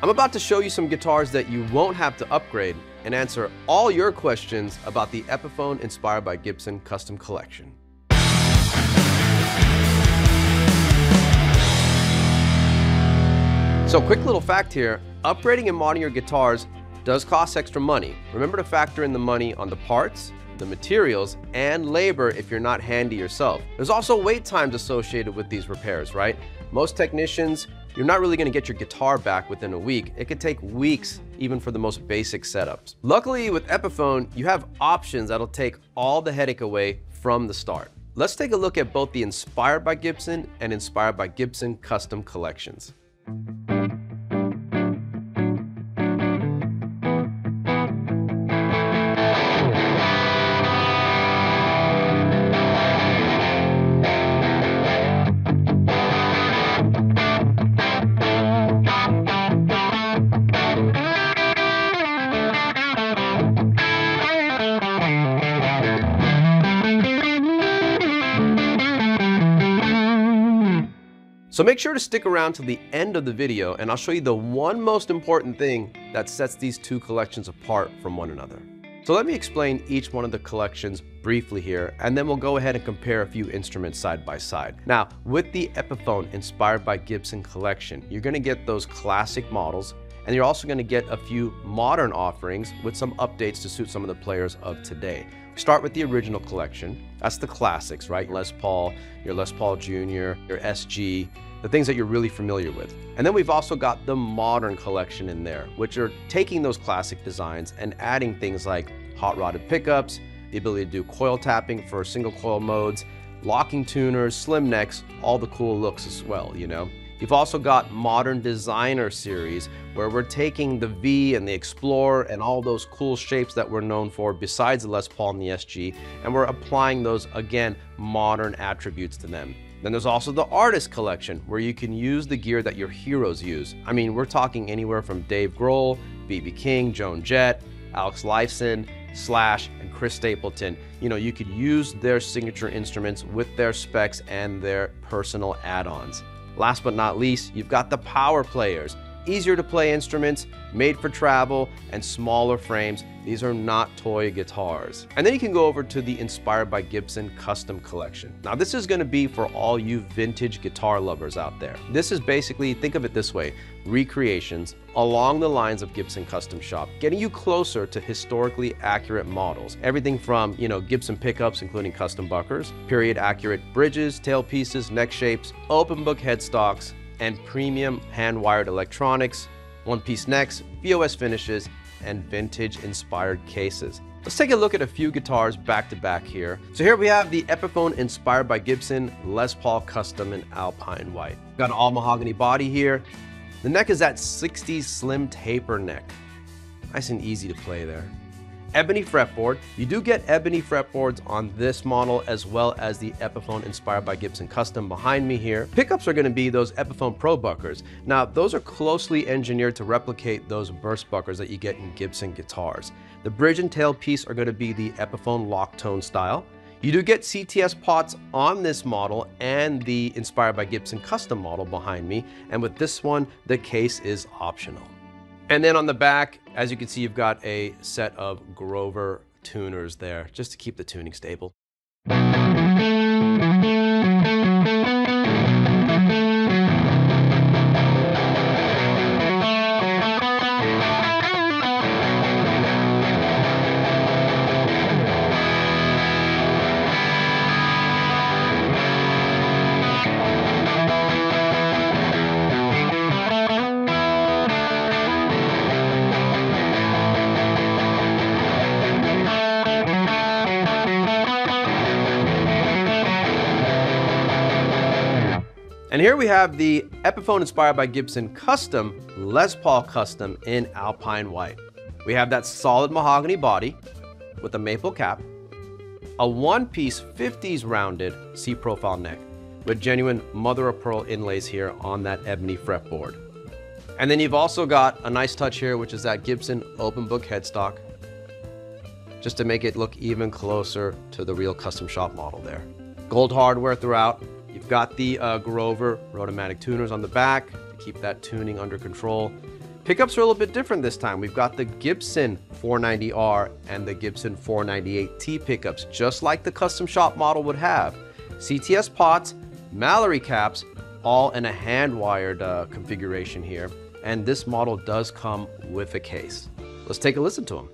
I'm about to show you some guitars that you won't have to upgrade and answer all your questions about the Epiphone Inspired by Gibson Custom Collection. So quick little fact here, upgrading and modding your guitars does cost extra money. Remember to factor in the money on the parts, the materials, and labor if you're not handy yourself. There's also wait times associated with these repairs, right? Most technicians, you're not really gonna get your guitar back within a week. It could take weeks, even for the most basic setups. Luckily with Epiphone, you have options that'll take all the headache away from the start. Let's take a look at both the Inspired by Gibson and Inspired by Gibson Custom collections. So make sure to stick around till the end of the video and I'll show you the one most important thing that sets these two collections apart from one another. So let me explain each one of the collections briefly here, and then we'll go ahead and compare a few instruments side by side. Now, with the Epiphone Inspired by Gibson collection, you're gonna get those classic models, and you're also gonna get a few modern offerings with some updates to suit some of the players of today. Start with the original collection. That's the classics, right? Les Paul, your Les Paul Jr., your SG, the things that you're really familiar with. And then we've also got the modern collection in there, which are taking those classic designs and adding things like hot rodded pickups, the ability to do coil tapping for single coil modes, locking tuners, slim necks, all the cool looks as well, you know? You've also got Modern Designer series, where we're taking the V and the Explorer and all those cool shapes that we're known for besides the Les Paul and the SG, and we're applying those, again, modern attributes to them. Then there's also the Artist Collection, where you can use the gear that your heroes use. I mean, we're talking anywhere from Dave Grohl, B.B. King, Joan Jett, Alex Lifeson, Slash, and Chris Stapleton. You know, you could use their signature instruments with their specs and their personal add-ons. Last but not least, you've got the power players. Easier to play instruments, made for travel, and smaller frames. These are not toy guitars. And then you can go over to the Inspired by Gibson Custom Collection. Now this is gonna be for all you vintage guitar lovers out there. This is basically, think of it this way, recreations along the lines of Gibson Custom Shop, getting you closer to historically accurate models. Everything from, you know, Gibson pickups, including custom buckers, period accurate bridges, tailpieces, neck shapes, open book headstocks, and premium hand-wired electronics, one-piece necks, VOS finishes, and vintage-inspired cases. Let's take a look at a few guitars back-to-back here. So here we have the Epiphone Inspired by Gibson Les Paul Custom in Alpine White. Got an all-mahogany body here. The neck is that 60s slim taper neck. Nice and easy to play there. Ebony fretboard. You do get ebony fretboards on this model as well as the Epiphone Inspired by Gibson Custom behind me here. Pickups are going to be those Epiphone Pro buckers. Now those are closely engineered to replicate those burst buckers that you get in Gibson guitars. The bridge and tailpiece are going to be the Epiphone lock tone style. You do get CTS pots on this model and the Inspired by Gibson Custom model behind me, and with this one the case is optional. And then on the back, as you can see, you've got a set of Grover tuners there, just to keep the tuning stable. And here we have the Epiphone Inspired by Gibson Custom Les Paul Custom in Alpine White. We have that solid mahogany body with a maple cap, a one-piece 50s rounded C-profile neck with genuine mother-of-pearl inlays here on that ebony fretboard. And then you've also got a nice touch here, which is that Gibson open book headstock, just to make it look even closer to the real custom shop model there. Gold hardware throughout. You've got the Grover Rotomatic tuners on the back to keep that tuning under control. Pickups are a little bit different this time. We've got the Gibson 490R and the Gibson 498T pickups, just like the Custom Shop model would have. CTS pots, Mallory caps, all in a hand-wired configuration here. And this model does come with a case. Let's take a listen to them.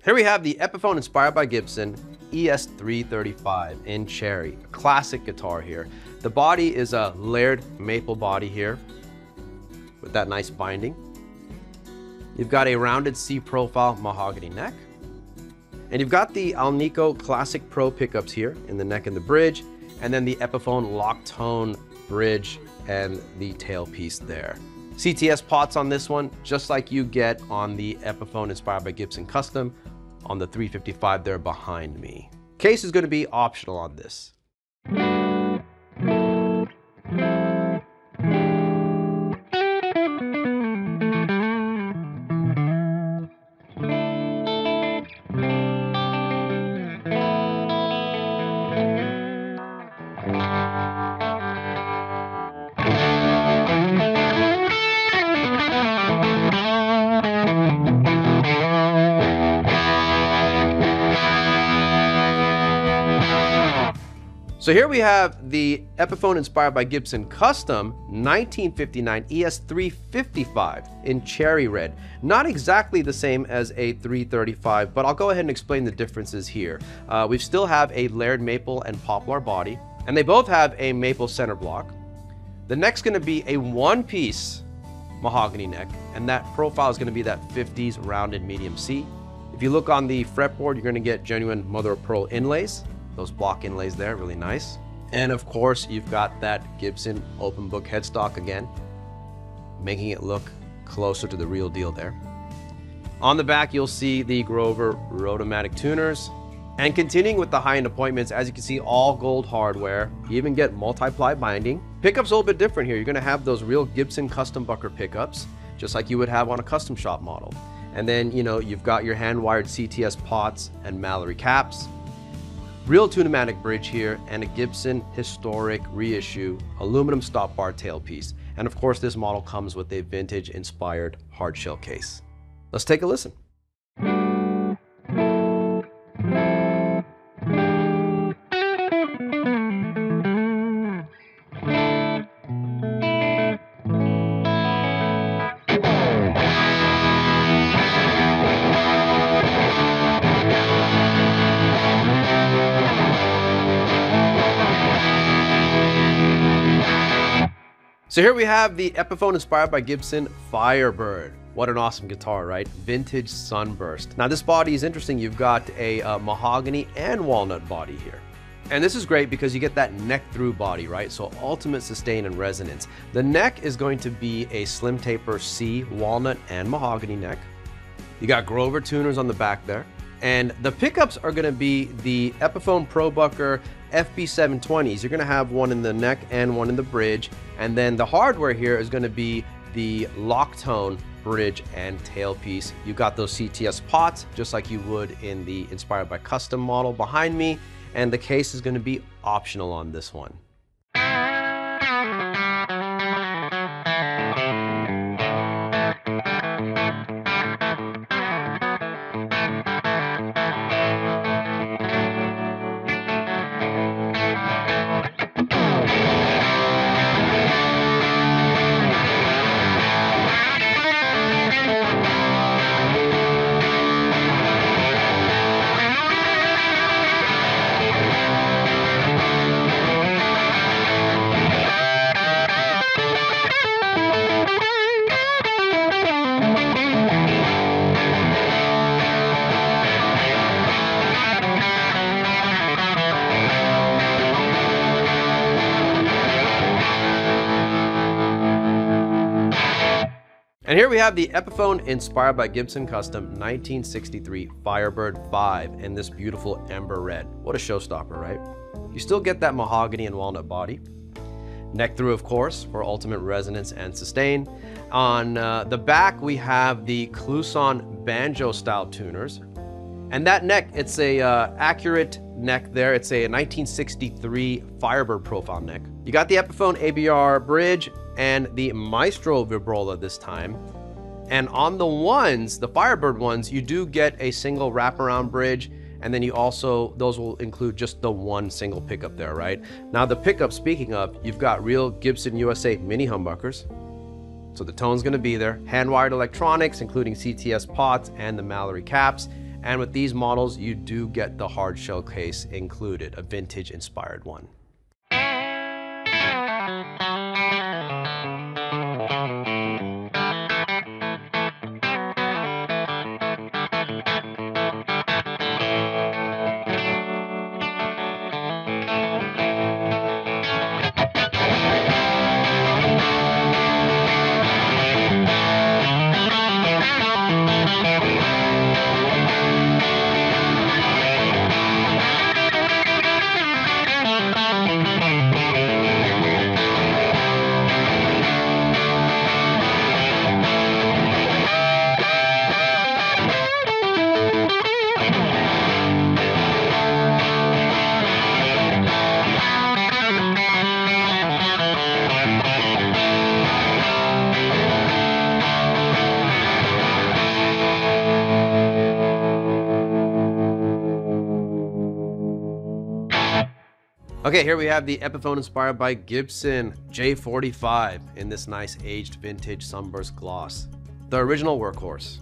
Here we have the Epiphone Inspired by Gibson ES335 in cherry, a classic guitar here. The body is a layered maple body here with that nice binding. You've got a rounded C profile mahogany neck. And you've got the Alnico Classic Pro pickups here in the neck and the bridge, and then the Epiphone lock tone bridge and the tailpiece there. CTS pots on this one, just like you get on the Epiphone Inspired by Gibson Custom on the 355 there behind me. Case is going to be optional on this. So here we have the Epiphone Inspired by Gibson Custom 1959 ES355 in cherry red. Not exactly the same as a 335, but I'll go ahead and explain the differences here. We still have a layered maple and poplar body, and they both have a maple center block. The neck's gonna be a one-piece mahogany neck, and that profile is gonna be that 50s rounded medium C. If you look on the fretboard, you're gonna get genuine mother of pearl inlays. Those block inlays there, really nice. And of course, you've got that Gibson open book headstock again, making it look closer to the real deal there. On the back, you'll see the Grover Rotomatic tuners. And continuing with the high-end appointments, as you can see, all gold hardware. You even get multi-ply binding. Pickups a little bit different here. You're gonna have those real Gibson custom bucker pickups, just like you would have on a Custom Shop model. And then, you know, you've got your hand-wired CTS pots and Mallory caps. Real Tune-O-Matic bridge here, and a Gibson historic reissue aluminum stop bar tailpiece. And of course, this model comes with a vintage inspired hardshell case. Let's take a listen. So here we have the Epiphone Inspired by Gibson Firebird. What an awesome guitar, right? Vintage sunburst. Now this body is interesting. You've got a mahogany and walnut body here. And this is great because you get that neck through body, right? So ultimate sustain and resonance. The neck is going to be a slim taper C, walnut and mahogany neck. You got Grover tuners on the back there. And the pickups are gonna be the Epiphone ProBucker FB720s. You're gonna have one in the neck and one in the bridge. And then the hardware here is gonna be the lock tone bridge and tailpiece. You got those CTS pots, just like you would in the Inspired by Custom model behind me. And the case is gonna be optional on this one. And here we have the Epiphone Inspired by Gibson Custom 1963 Firebird 5 in this beautiful amber red. What a showstopper, right? You still get that mahogany and walnut body. Neck through, of course, for ultimate resonance and sustain. On the back, we have the Kluson banjo style tuners. And that neck, it's a accurate neck there. It's a 1963 Firebird profile neck. You got the Epiphone ABR bridge and the Maestro vibrola this time. And on the ones, the Firebird ones, you do get a single wraparound bridge, and then you also, those will include just the one single pickup there, right? Now the pickup, speaking of, you've got real Gibson USA mini humbuckers. So the tone's gonna be there. Hand-wired electronics, including CTS pots and the Mallory caps. And with these models, you do get the hard shell case included, a vintage inspired one. Okay, here we have the Epiphone Inspired by Gibson J45 in this nice aged vintage sunburst gloss. The original workhorse.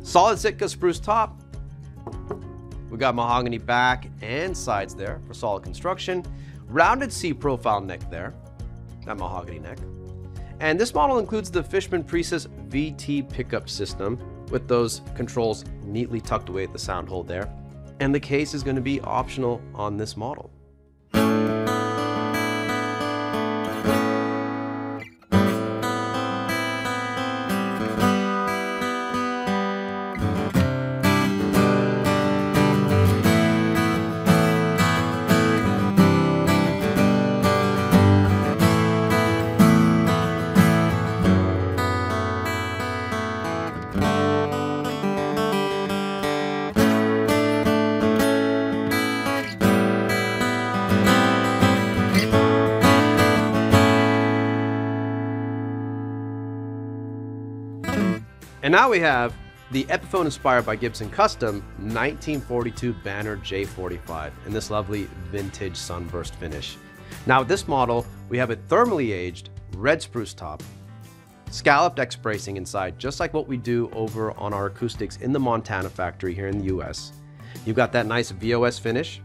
Solid Sitka spruce top. We got mahogany back and sides there for solid construction. Rounded C profile neck there, that mahogany neck. And this model includes the Fishman Priestess VT pickup system with those controls neatly tucked away at the sound hole there. And the case is going to be optional on this model. And now we have the Epiphone Inspired by Gibson Custom 1942 Banner J45 in this lovely vintage sunburst finish. Now with this model, we have a thermally aged red spruce top, scalloped X bracing inside, just like what we do over on our acoustics in the Montana factory here in the US. You've got that nice VOS finish,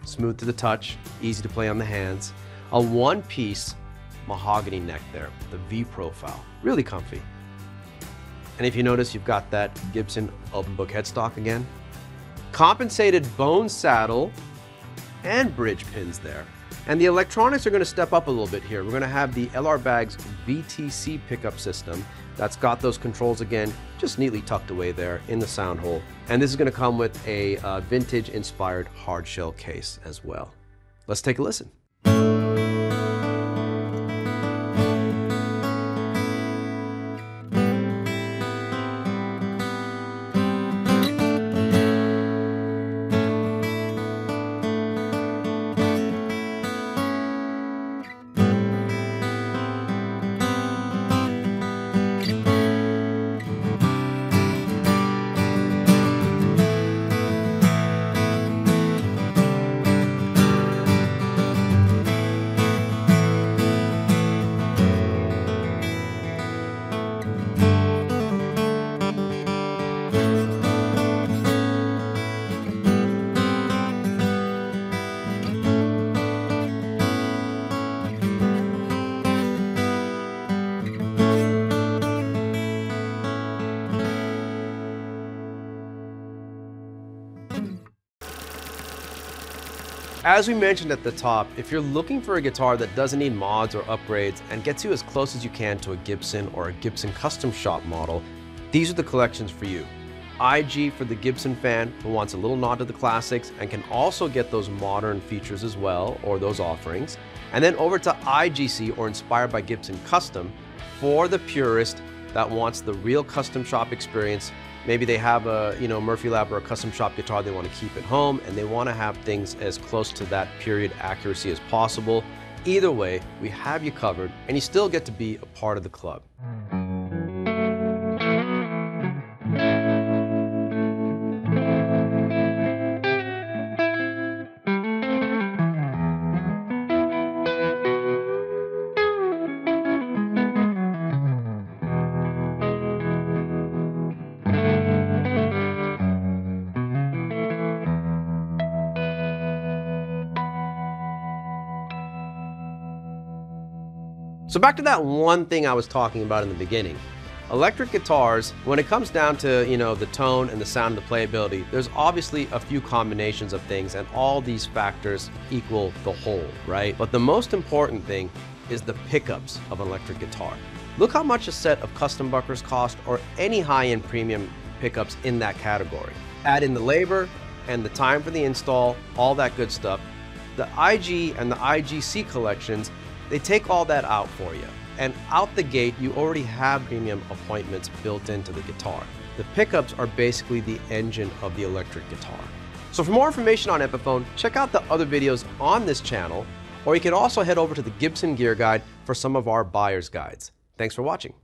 smooth to the touch, easy to play on the hands, a one-piece mahogany neck there, the V profile, really comfy. And if you notice, you've got that Gibson open book headstock again. Compensated bone saddle and bridge pins there. And the electronics are going to step up a little bit here. We're going to have the LR Bag's VTC pickup system that's got those controls again, just neatly tucked away there in the sound hole. And this is going to come with a vintage inspired hard shell case as well. Let's take a listen. As we mentioned at the top, if you're looking for a guitar that doesn't need mods or upgrades and gets you as close as you can to a Gibson or a Gibson Custom Shop model, these are the collections for you. IG for the Gibson fan who wants a little nod to the classics and can also get those modern features as well, or those offerings. And then over to IGC, or Inspired by Gibson Custom, for the purist that wants the real custom shop experience. Maybe they have a Murphy Lab or a custom shop guitar they want to keep at home, and they want to have things as close to that period accuracy as possible. Either way, we have you covered, and you still get to be a part of the club. So back to that one thing I was talking about in the beginning. Electric guitars, when it comes down to, the tone and the sound and the playability, there's obviously a few combinations of things, and all these factors equal the whole, right? But the most important thing is the pickups of an electric guitar. Look how much a set of custom buckers cost, or any high-end premium pickups in that category. Add in the labor and the time for the install, all that good stuff. The IG and the IGC collections, they take all that out for you. And out the gate, you already have premium appointments built into the guitar. The pickups are basically the engine of the electric guitar. So for more information on Epiphone, check out the other videos on this channel, or you can also head over to the Gibson Gear Guide for some of our buyer's guides. Thanks for watching.